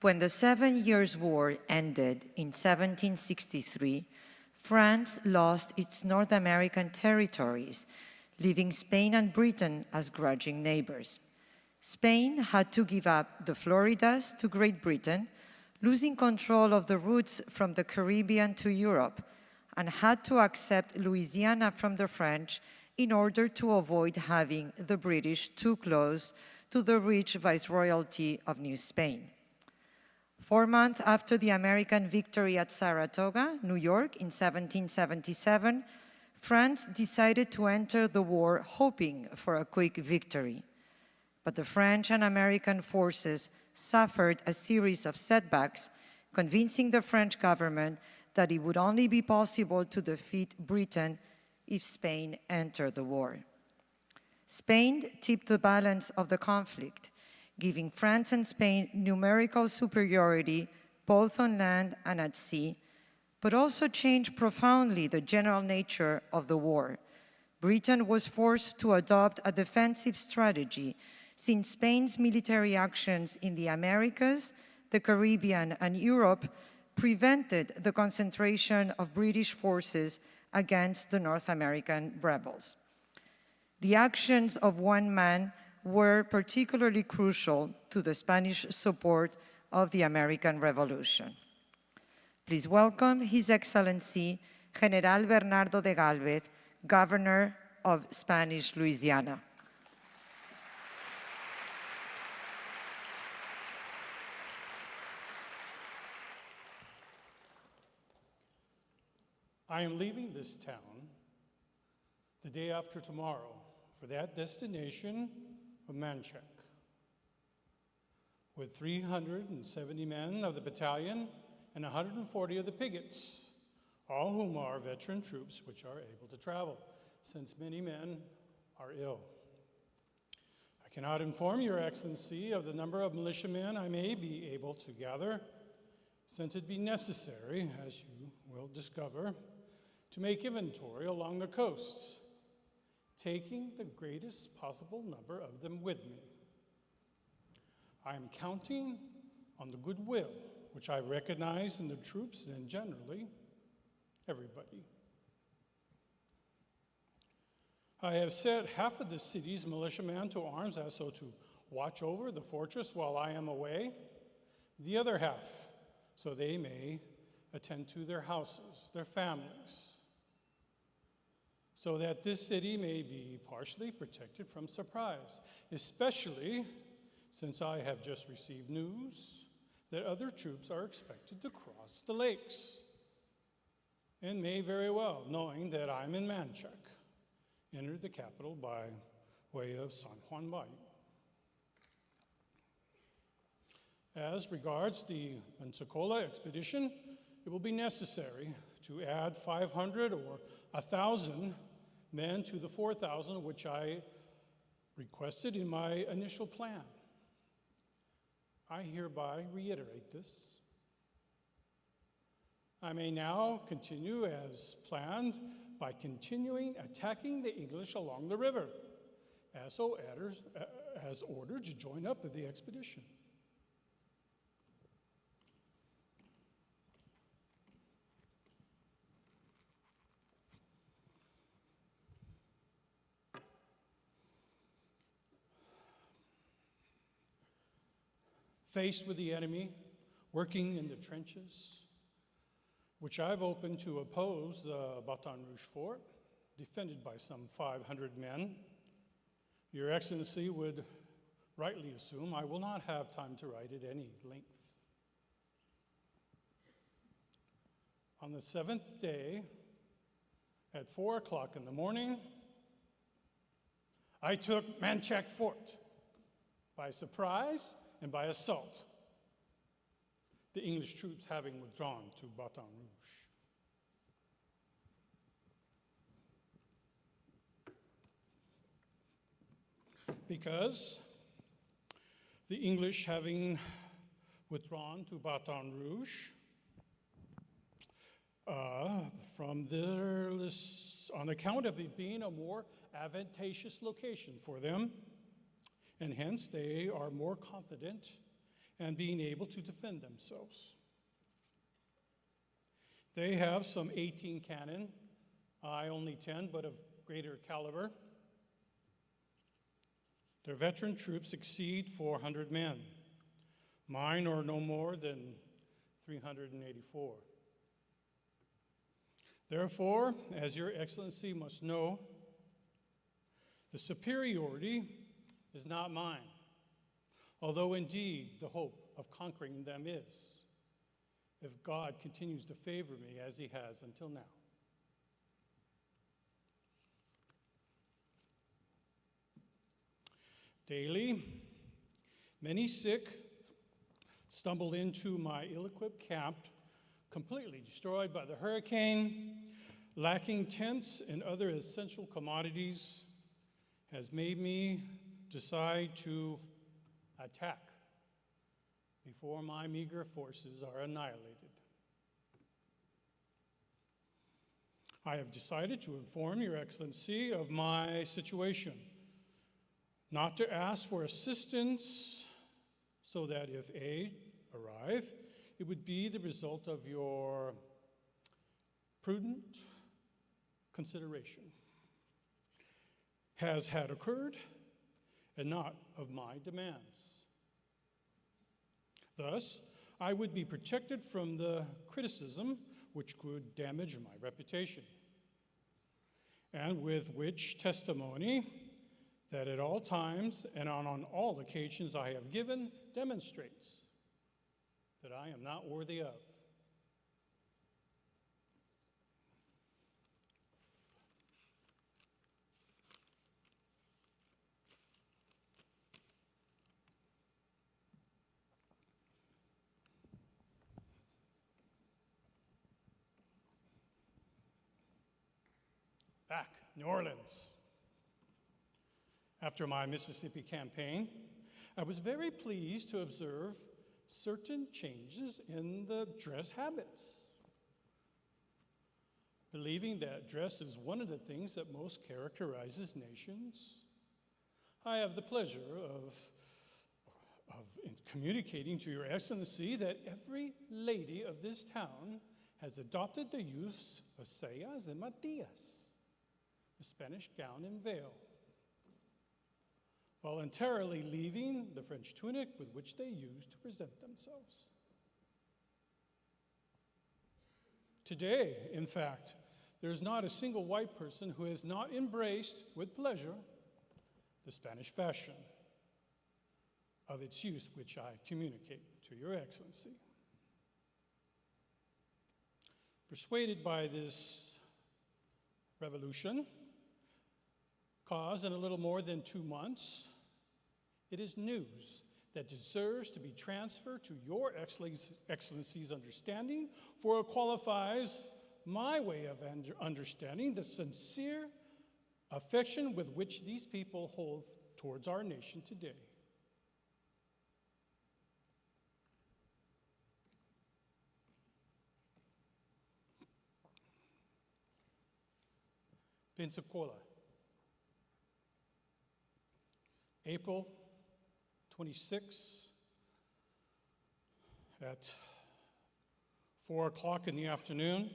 When the 7 Years' War ended in 1763, France lost its North American territories, leaving Spain and Britain as grudging neighbors. Spain had to give up the Floridas to Great Britain, losing control of the routes from the Caribbean to Europe, and had to accept Louisiana from the French in order to avoid having the British too close to the rich viceroyalty of New Spain. 4 months after the American victory at Saratoga, New York, in 1777, France decided to enter the war hoping for a quick victory. But the French and American forces suffered a series of setbacks, convincing the French government that it would only be possible to defeat Britain if Spain entered the war. Spain tipped the balance of the conflict, giving France and Spain numerical superiority both on land and at sea, but also changed profoundly the general nature of the war. Britain was forced to adopt a defensive strategy since Spain's military actions in the Americas, the Caribbean, and Europe prevented the concentration of British forces against the North American rebels. The actions of one man were particularly crucial to the Spanish support of the American Revolution. Please welcome His Excellency General Bernardo de Gálvez, Governor of Spanish Louisiana. I am leaving this town the day after tomorrow for that destination of Manchac with 370 men of the battalion and 140 of the pickets, all whom are veteran troops which are able to travel, since many men are ill. I cannot inform Your Excellency of the number of militiamen I may be able to gather, since it be necessary, as you will discover, to make inventory along the coasts, taking the greatest possible number of them with me. I am counting on the goodwill which I recognize in the troops and generally everybody. I have set half of the city's militiamen to arms as so to watch over the fortress while I am away, the other half so they may attend to their houses, their families, so that this city may be partially protected from surprise, especially since I have just received news that other troops are expected to cross the lakes, and may very well, knowing that I'm in Manchac, enter the capital by way of San Juan Bay. As regards the Pensacola expedition, it will be necessary to add 500 or 1,000 men to the 4,000 which I requested in my initial plan. I hereby reiterate this. I may now continue as planned by continuing attacking the English along the river, as ordered to join up with the expedition. Faced with the enemy, working in the trenches, which I've opened to oppose the Baton Rouge fort, defended by some 500 men, Your Excellency would rightly assume I will not have time to write at any length. On the 7th day, at 4 o'clock in the morning, I took Manchac Fort by surprise and by assault, the English troops having withdrawn to Baton Rouge. Because the English having withdrawn to Baton Rouge, from their list, on account of it being a more advantageous location for them, and hence they are more confident and being able to defend themselves. They have some 18 cannon, I only 10, but of greater caliber. Their veteran troops exceed 400 men. Mine are no more than 384. Therefore, as Your Excellency must know, the superiority is not mine, although indeed the hope of conquering them is, if God continues to favor me as he has until now. Daily, many sick stumbled into my ill-equipped camp, completely destroyed by the hurricane, lacking tents and other essential commodities, has made me decide to attack before my meager forces are annihilated. I have decided to inform Your Excellency of my situation, not to ask for assistance so that if aid arrive, it would be the result of your prudent consideration, has had occurred, and not of my demands. Thus, I would be protected from the criticism which could damage my reputation, and with which testimony that at all times and on all occasions I have given demonstrates that I am not worthy of. Back, New Orleans. After my Mississippi campaign, I was very pleased to observe certain changes in the dress habits. Believing that dress is one of the things that most characterizes nations, I have the pleasure of communicating to Your Excellency that every lady of this town has adopted the use of sayas and matillas, the Spanish gown and veil, voluntarily leaving the French tunic with which they used to present themselves. Today, in fact, there is not a single white person who has not embraced with pleasure the Spanish fashion of its use, which I communicate to Your Excellency. Persuaded by this revolution, cause in a little more than 2 months, it is news that deserves to be transferred to Your Excellency's understanding, for it qualifies my way of understanding the sincere affection with which these people hold towards our nation today. Pensacola, April 26, at 4 o'clock in the afternoon,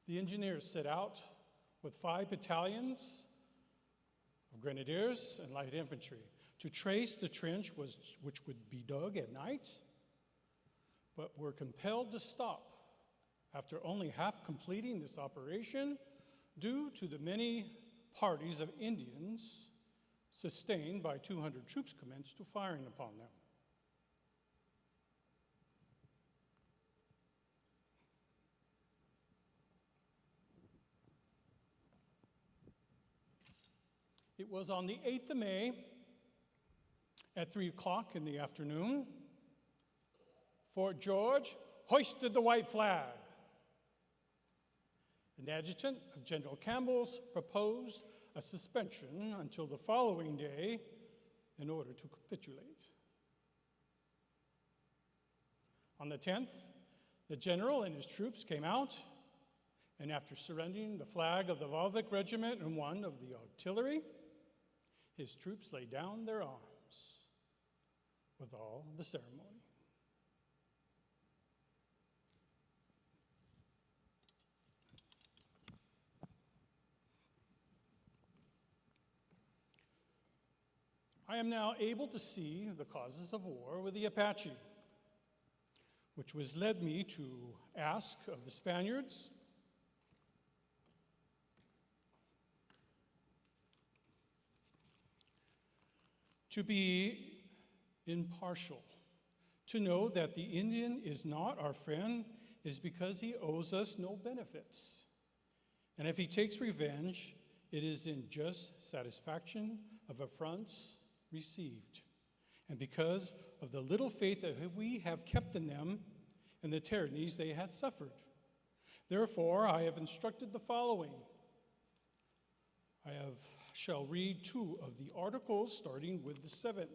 the engineers set out with 5 battalions of grenadiers and light infantry to trace the trench which would be dug at night, but were compelled to stop after only half completing this operation due to the many parties of Indians sustained by 200 troops commenced to firing upon them. It was on the 8th of May at 3 o'clock in the afternoon, Fort George hoisted the white flag. An adjutant of General Campbell's proposed a suspension until the following day in order to capitulate. On the 10th, the general and his troops came out, and after surrendering the flag of the Volvic Regiment and one of the artillery, his troops laid down their arms. with all the ceremony. I am now able to see the causes of war with the Apache, which was led me to ask of the Spaniards to be impartial, to know that the Indian is not our friend is because he owes us no benefits. And if he takes revenge, it is in just satisfaction of affronts received, and because of the little faith that we have kept in them and the tyrannies they have suffered. Therefore, I have instructed the following. Shall read 2 of the articles, starting with the 7th.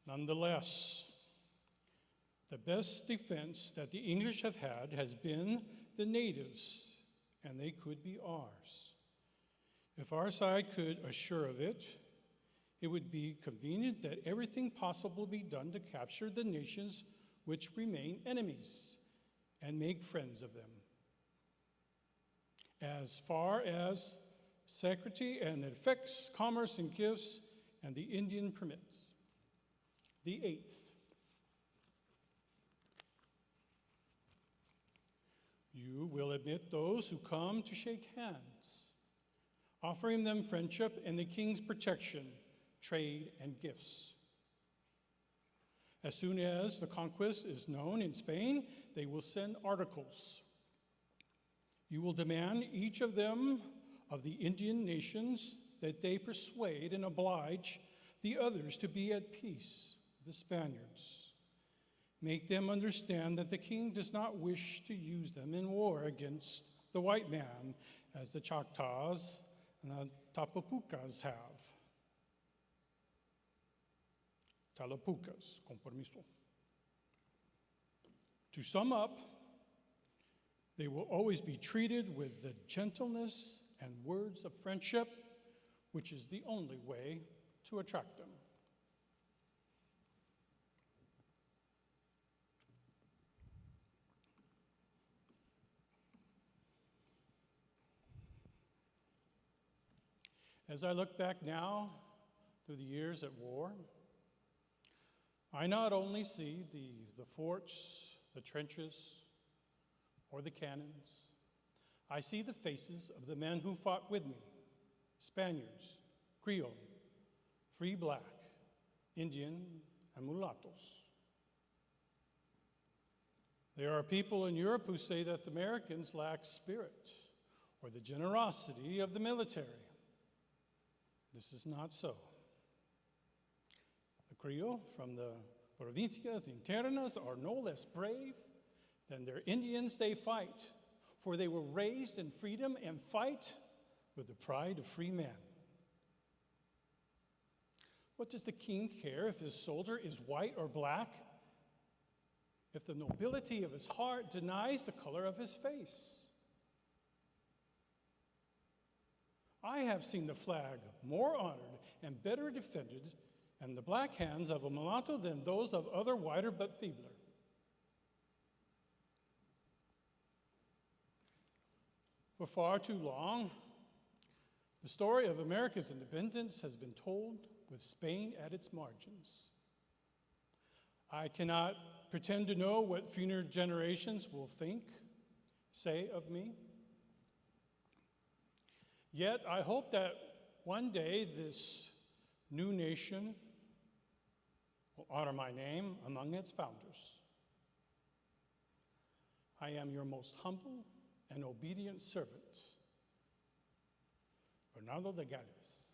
Nonetheless, the best defense that the English have had has been the natives, and they could be ours. If our side could assure of it, it would be convenient that everything possible be done to capture the nations which remain enemies and make friends of them, as far as security and effects, commerce and gifts, and the Indian permits. The 8th. You will admit those who come to shake hands, offering them friendship and the king's protection, trade, and gifts. As soon as the conquest is known in Spain, they will send articles. You will demand each of them of the Indian nations that they persuade and oblige the others to be at peace with the Spaniards. Make them understand that the king does not wish to use them in war against the white man, as the Choctaws and the Tapapucas have. Talapucas, con permiso. To sum up, they will always be treated with the gentleness and words of friendship, which is the only way to attract them. As I look back now through the years at war, I not only see the forts, the trenches, or the cannons, I see the faces of the men who fought with me, Spaniards, Creole, free black, Indian, and mulattoes. There are people in Europe who say that the Americans lack spirit or the generosity of the military. This is not so. The Creole from the provincias internas are no less brave than their Indians they fight, for they were raised in freedom and fight with the pride of free men. What does the king care if his soldier is white or black, if the nobility of his heart denies the color of his face? I have seen the flag more honored and better defended in the black hands of a mulatto than those of other whiter but feebler. For far too long, the story of America's independence has been told with Spain at its margins. I cannot pretend to know what future generations will think, say of me. Yet I hope that one day this new nation will honor my name among its founders. I am your most humble and obedient servant, Bernardo de Gálvez.